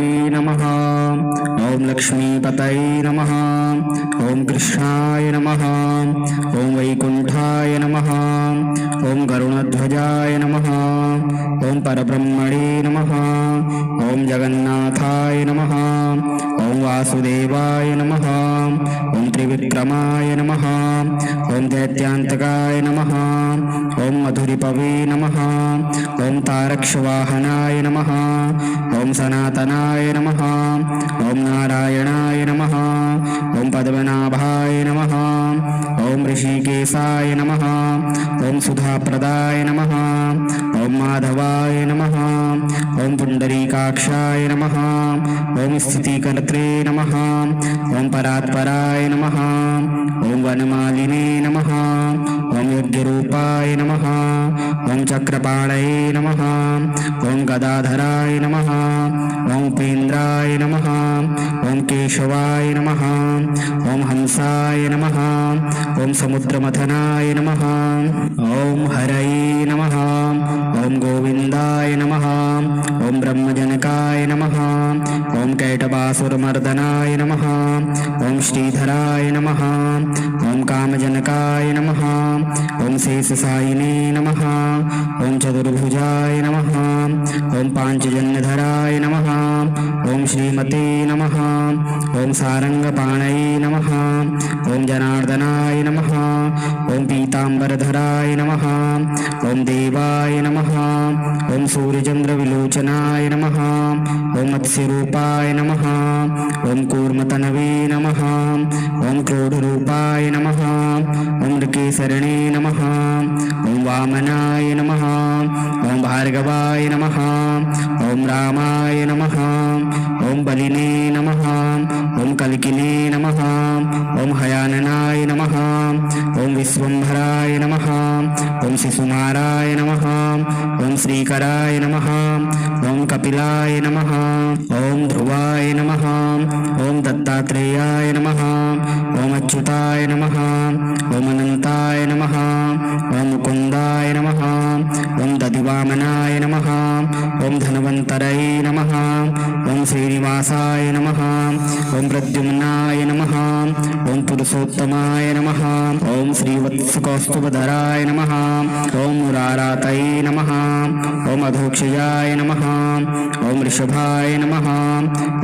नमः। ओम लक्ष्मीपतये नमः। ओम कृष्णाय नमः। ओम वैकुंठाय नमः। ओम गरुणध्वजाय नमः। ओम परब्रह्मणे नमः। ओम जगन्नाथाय नमः। ओम वासुदेवाय नमः। ओम त्रिविक्रमाय नमः। ओम दैत्यान्तकाय नमः। ओम मधुरिपवे नमः। ओम तारक्षवाहनाय नमः। ओम सनातनाय नमः। ओम नारायणाय नमः। ओम पद्मनाभाय नमः। ओम ऋषिकेशाय नमः। ओम सुधाप्रदाय नमः। ओम माधवाय नमः। ओम पुंडरीकाक्षाय नमः। ओम स्थितिकर्त्रे नमः। ओम परात्पराय नमः। ओम वनमालिने नमः। ओम यज्ञरूपाय नमः। ओम चक्रपाणये नमः। ओम गदाधराय नमः। ओम उपेन्द्राय नमः। ओम केशवाय नमः। ओम हंसाय नमः। ओम समुद्रमथनाय नमः। ओम हरये नमः। ओम गोविंदाय नमः। ओम ब्रह्मजनकाय नमः। ओम कैटभासुरमर्दनाय नमः। ओम श्रीधराय नमः। ओम कामजनकाय नमः। ओम शेषशायिने नमः। ओम चतुर्भुजाय नमः। ओम पांचजन्यधराय नमः। ओम श्रीमते नमः। ओम सारंगपाणये नमः। ओम जनार्दनाय नमः। ओम पीतांबरधराय नमः। ओम देवाय नमः। ओम सूर्यचंद्रविलोचनाय नमः। ओम मत्स्यरूपाय नमः। ओम कूर्मतनवे नमः। ओम क्रोधरूपाय नमः। ओम नृकेसरणे नमः। ओम वामनाय नमः। ओम भार्गवाय नमः। ओम रामाय नमः। ओम बलिने नमः। ओम कल्किने नमः। ओम हयाननाय नमः। ओम विश्वंभराय नमः। ओम शिशुनाराय नमः। ओम श्रीकराय नमः। ओम कपिलाय नमः। ओम ध्रुवाय नमः। ओम दत्तात्रेयाय नमः। ओम अच्युताय नमः। ओम अनंताय नमः। ओम मुकुंदाय नमः। ओम दधिवामनाय नमः। ओम धन्वन्तरये नमः। ओम श्रीनिवासाय नमः। ओम प्रद्युम्नाय नमः। ओम पुरुषोत्तमाय नमः। ओम श्रीवत्सकौस्तुभधराय नमः। ओम मुरारातये नमः। ओम अधोक्षजाय नमः। ओम ऋषभाय नमः।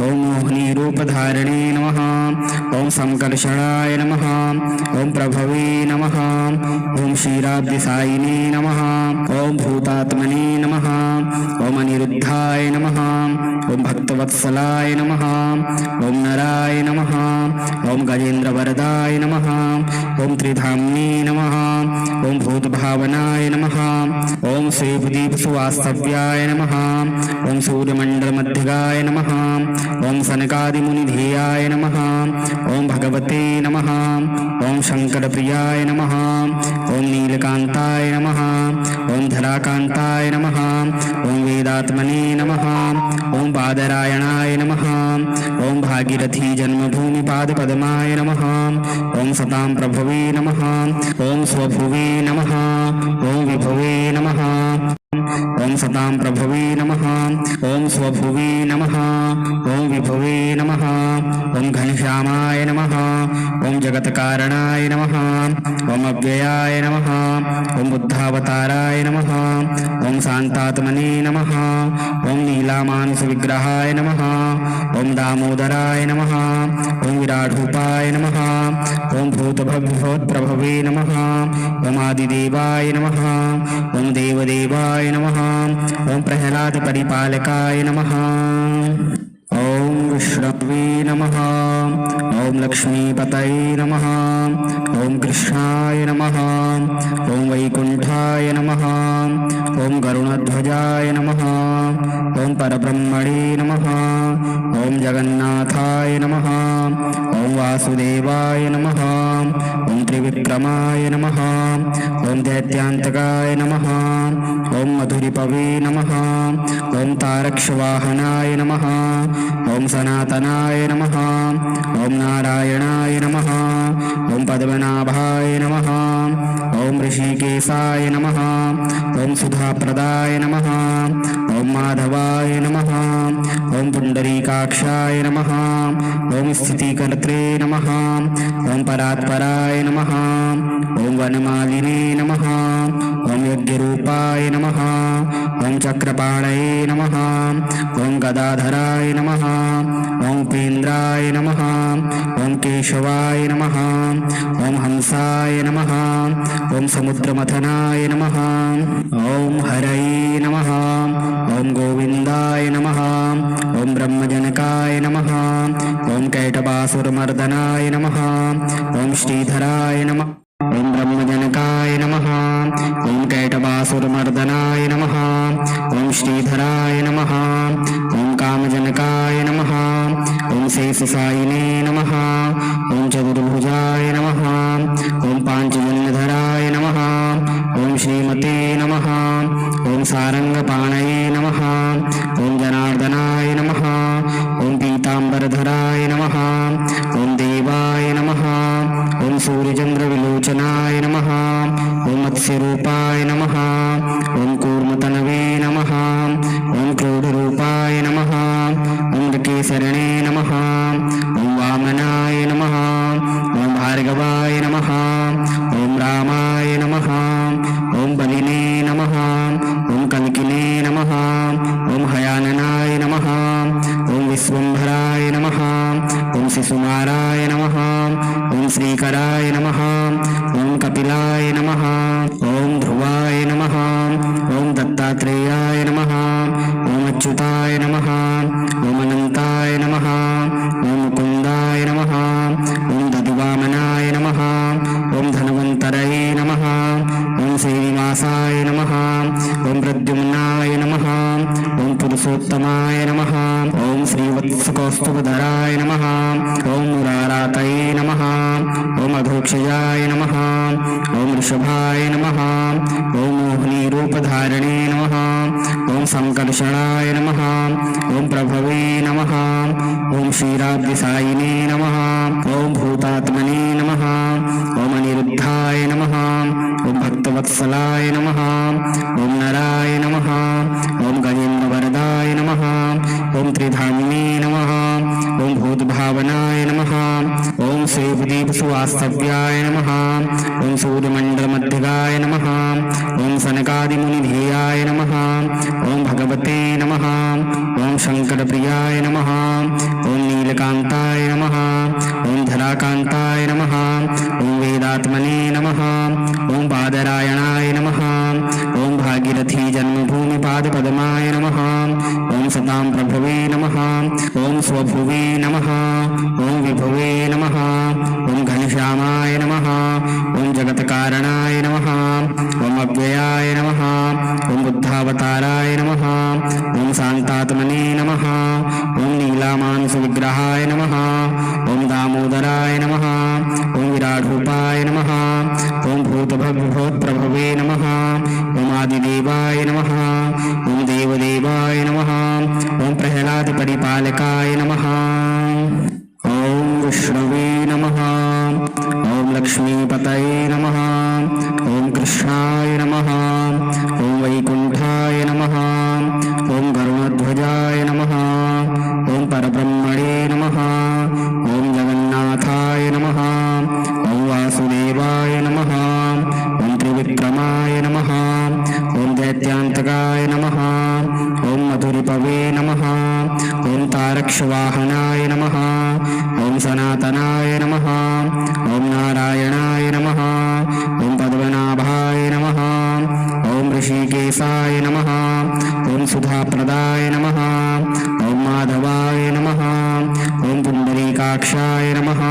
ओम मोहिनीरूपधारिणे नमः। ओम संकर्षणाय नमः। ओम प्रभवे नमः। ओम क्षीराब्धिसायिने नमः। ओम भूतात्मने नमः। ओम अनिरुद्धाय नमः। ओम भक्तवत्सलाय नमः। ओम नराय नमः। ओम गजेन्द्रवरदाय नमः। ओम त्रिधाम्ने नमः। ओम भूतभावनाय नमः। ओम श्रीदीपसुवास्तव्याय नमः। ओम सूर्यमण्डलमध्यगाय नमः। ओम सनकादिमुनिधेयाय नमः। ओम भगवते नमः। ओम शंकरप्रियाय नमः। ओम नीलकांताय नमः। ओम धराकांताय नमः। ओम वेदात्मने नमः। ओम बादरायणाय नमः। ओम भागीरथी जन्मभूमि पादपद्माय नमः। ओम सतां प्रभवे नमः। ओम स्वभुवे नमः। ओम विभवे नमः। ओम सतां प्रभवे नमः। ओम स्वभुवे नमः। ओम विभवे नमः। ओम घनश्यामाय नमः। ओम जगत्कारणाय नमः। ओम अव्ययाय नमः। ओम बुद्धावताराय नमः। ओम शांतात्मने नमः। ओम नीलामानसविग्रहाय नमः। ओम दामोदराय नमः। ओम विराटरूपाय नमः। ओम भूतभव्योत्प्रभवे नमः। ओम आदिदेवाय नमः। ओम देवदेवाय नमः। ओम प्रह्लाद परिपालकाय नमः। ओम विष्णवे नमः। ओम लक्ष्मीपतये नमः। ओम कृष्णाय नमः। ओम वैकुंठाय नमः। ओम गरुणध्वजाय नमः। ओम परब्रह्मणे नमः। ओम जगन्नाथाय नमः। ओम वासुदेवाय नमः। ओम त्रिविक्रमाय नमः। ओम दैत्यान्तकाय नमः। ओम मधुरिपवे नमः। ओम तारक्षवाहनाय नमः। ओम सनातनाय नमः। ओम नारायणाय नमः। ओम पद्मनाभाय नमः। ओम ऋषिकेशाय नमः। ओम सुधाप्रदाय नमः। ओम माधवाय नमः। ओम पुंडरीकाक्षाय नमः। ओम स्थितिकर्त्रे नमः। ओम परात्पराय नमः। ओम वनमालिने नमः। ओम यज्ञरूपाय नमः। ओम चक्रपाणये नमः। ओम गदाधराय नमः। ओम उपेन्द्राय नमः। ओम केशवाय नमः। ओम हंसाय नमः। ओम समुद्रमथनाय नमः। ओम हरये नमः। ओम गोविंदाय नमः। ओम ब्रह्मजनकाय नमः। ओम कैटभासुरमर्दनाय नमः। ओम श्रीधराय नमः। ओम ब्रह्मजनकाय नमः। ओम कैटभासुरमर्दनाय नमः। ओम श्रीधराय नमः। ओम कामजनकाय नमः। ओम शेषशायिने नमः। ओम चतुर्भुजाय नमः। ओम पांचजन्यधराय नमः। ओम श्रीमते नमः। ओम सारंगपाणये नमः। ओम जनार्दनाय नमः। ओम पीतांबरधराय नमः। ओम देवाय नमः। ओम सूर्यचंद्रविलोचनाय नमः। ओम मत्स्यरूपाय नमः। ओम कूर्मतनवे नमः। ओम क्रोधरूपाय नमः। ओम केसरणे नमः। ओम वामनाय नमः। ओम भार्गवाय नमः। ओम रामाय नमः। ओम बलिने नमः। ओम कल्किने नमः। ओम हयाननाय नमः। ओम विश्वम्भराय नमः। ओम शिशुमाराय नमः। ओम श्रीकराय नमः। ओम कपिलाय नमः। ओम ध्रुवाय नमः। ओम दत्तात्रेयाय नमः। ओम अच्युताय नमः। ओम अनंताय नमः। ओम मुकुंदाय नमः। ओम दधिवामनाय नमः। ओम धन्वन्तरये नमः। ओम श्रीनिवासाय नमः। ओम प्रद्युम्नाय नमः। ओम पुरुषोत्तमाय नमः। ओम श्रीवत्सकौस्तुभधराय नमः। ओम मुरारातये नमः। ओम अधोक्षजाय नमः। ओम ऋषभाय नमः। ओम मोहिनीरूपधारिणे नमः। ओम संकर्षणाय नमः। ओम प्रभवे नमः। ओम क्षीराब्धिसायिने नमः। ओम भूतात्मने नमः। ओम अनिरुद्धाय नमः। ओम भक्तवत्सलाय नमः। ओम नराय नमः। ओम गजेन्द्रवरदाय नमः। ओम त्रिधामिने नमः। ओम भूतभावनाय नमः। ओम सेवदीप सुवास्तव्याय नमः। ओम सूर्यमंडलमध्यगाय नमः। ओम सनकादिमुनिधेयाय नमः। ओम भगवते नमः। ओम शंकरप्रियाय नमः। ओम नीलकांताय नमः। ओम धराकांताय नमः। ओम वेदात्मने नमः। ओम बादरायणाय नमः। ओम भागीरथी जन्मभूमि पादपद्माय नमः। ओम सतां प्रभवे नमः। ओम स्वभुवे नमः। ओम विभुवे नमः। ओम घनश्यामाय नमः। ओम जगत्कारणाय नमः। ओम अव्ययाय नमः। ओम बुद्धावताराय नमः। ओम शांतात्मने नमः। ओम नीलामांस विग्रहाय नमः। ओम दामोदराय नमः। ओम विराटरूपाय नमः। ओम भूतभव्यभूतप्रभवे नमः। ओम आदिदेवाय नमः। ओम देवदेवाय नमः। ओम प्रह्लादपरिपालकाय नमः। ओम विष्णवे नमः। ओम लक्ष्मीपतये नमः। ओम कृष्णाय नमः। ओम वैकुंठाय नमः। ओम गरुणध्वजाय नमः। ओम परब्रह्मणे नमः। ओम जगन्नाथाय नमः। ओम वासुदेवाय नमः। ओम त्रिविक्रमाय नमः। ओम दैत्यान्तकाय नमः। ओम मधुरिपवे नमः। ओम तारक्षवाहनाय नमः। ओम सनातनाय नमः। ओम नारायणाय नमः। ओम पद्मनाभाय नमः। ओम ऋषिकेशाय नमः। ओम सुधाप्रदाय नमः। ओम माधवाय नमः। ओम पुंडरीकाक्षाय नमः।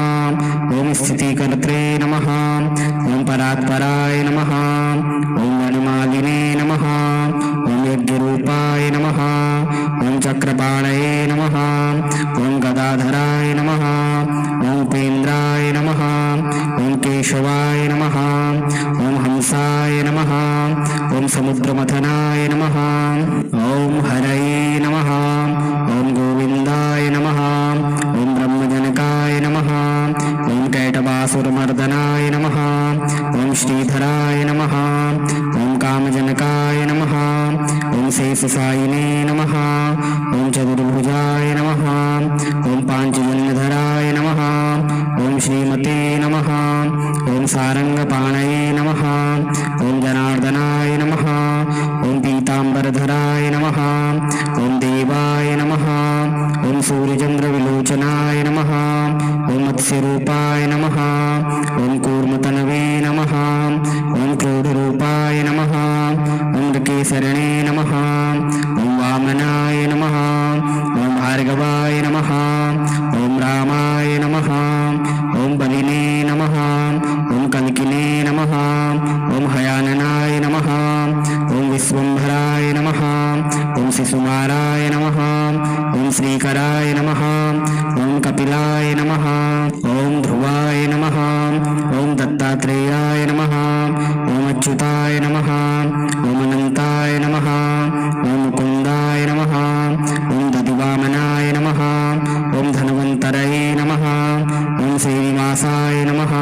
ओम स्थितिकर्त्रे नमः। ओम परात्पराय नमः। ओम वनमालिने नमः। ओम यज्ञरूपाय नमः। ओम चक्रपाणये नमः। ओम गदाधराय नमः। ओम उपेन्द्राय नमः। ओम केशवाय नमः। ओम हंसाय नमः। ओम समुद्रमथनाय नमः। ओम हरये नमः। ओम गोविंदाय नमः। ओम ब्रह्मजनकाय नमः। सस्यसायिने नमः। ॐ चतुर्भुजाय नमः। ॐ पाञ्चजन्यधराय नमः। ॐ श्रीमते नमः। ॐ सारङ्गपाणये नमः। ॐ जनार्दनाय नमः। ॐ पीताम्बरधराय नमः। ॐ देवाय नमः। ॐ सूर्यचन्द्रविलोचनाय नमः। ॐ मत्स्यरूपाय नमः। ॐ कूर्मतनवे नमः। ॐ क्रोधरूपाय नमः। ॐ ऋकेशरणे नमः। ॐ वामनाय नमः। ॐ भार्गवाय नमः। ॐ रामाय नमः। ॐ बलिने नमः। ॐ कल्किने नमः। ॐ हयाननाय नमः। ॐ विश्वम्भराय नमः। ॐ शिशुमाराय नमः। ॐ श्रीकराय नमः। ॐ कपिलाय नमः। ॐ ध्रुवाय नमः। ॐ दत्तात्रेयाय नमः। ॐ अच्युताय नमः। ॐ अनन्ताय नमः। ॐ मुकुन्दाय नमः। ॐ दधिवामनाय नमः। ॐ धन्वन्तरये नमः। ॐ श्रीनिवासाय नमः।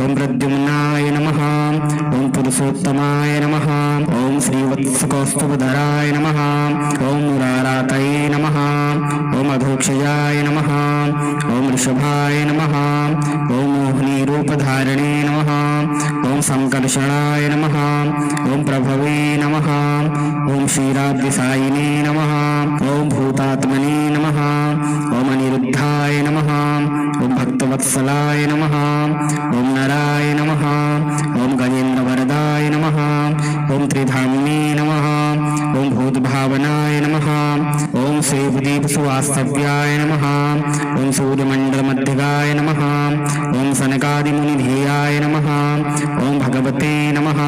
ॐ प्रद्युम्नाय नमः। ॐ पुरुषोत्तमाय नमः। ॐ श्रीवत्सकौस्तुभधराय नमः। ॐ मुरारातये नमः। ॐ अधोक्षजाय नमः। ॐ वृषभाय नमः। ॐ मोहिनीरूपधारिणे नमः। ॐ संकर्षणाय नमः। ॐ प्रभवे नमः। ॐ क्षीराब्धिसायिने नमः। ॐ भूतात्मने नमः। ॐ अनिरुद्धाय नमः। ॐ भक्तवत्सलाय नमः। ॐ नराय नमः। ॐ गजेन्द्रवरदाय नमः। ॐ त्रिधाम्ने नमः। ॐ भूतभावनाय नमः। ॐ सेवदीपसुवास्तव्याय नमः। ॐ सूर्यमण्डलमध्यगाय नमः। ॐ सनकादिमुनिधेयाय नमः। ॐ भगवते नमः।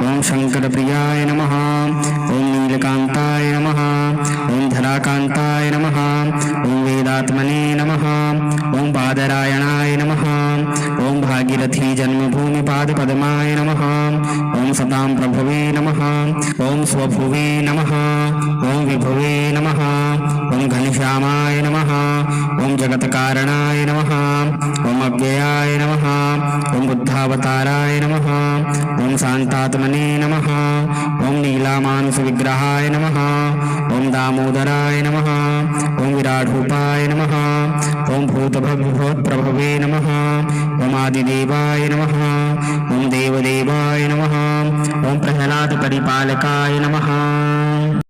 ॐ शङ्करप्रियाय नमः। ॐ नीलकान्ताय नमः। ॐ धराकान्ताय नमः। ॐ वेदात्मने नमः। ॐ बादरायणाय नमः। ॐ भागीरथी जन्मभूमिपादपद्माय नमः। ॐ सतां प्रभवे नमः। ॐ स्वभुवे नमः। ॐ विभुवे नमः। ॐ घनश्यामाय नमः। ॐ जगत्कारणाय नमः। ॐ अव्ययाय नमः। ॐ बुद्धावताराय नमः। ॐ शान्तात्मने नमः। ॐ नीलामानसविग्रहाय नमः। ॐ दामोदराय नमः। ॐ विराटरूपाय नमः। ॐ भूतभव्यभूतप्रभवे नमः। ॐ आदिदेवाय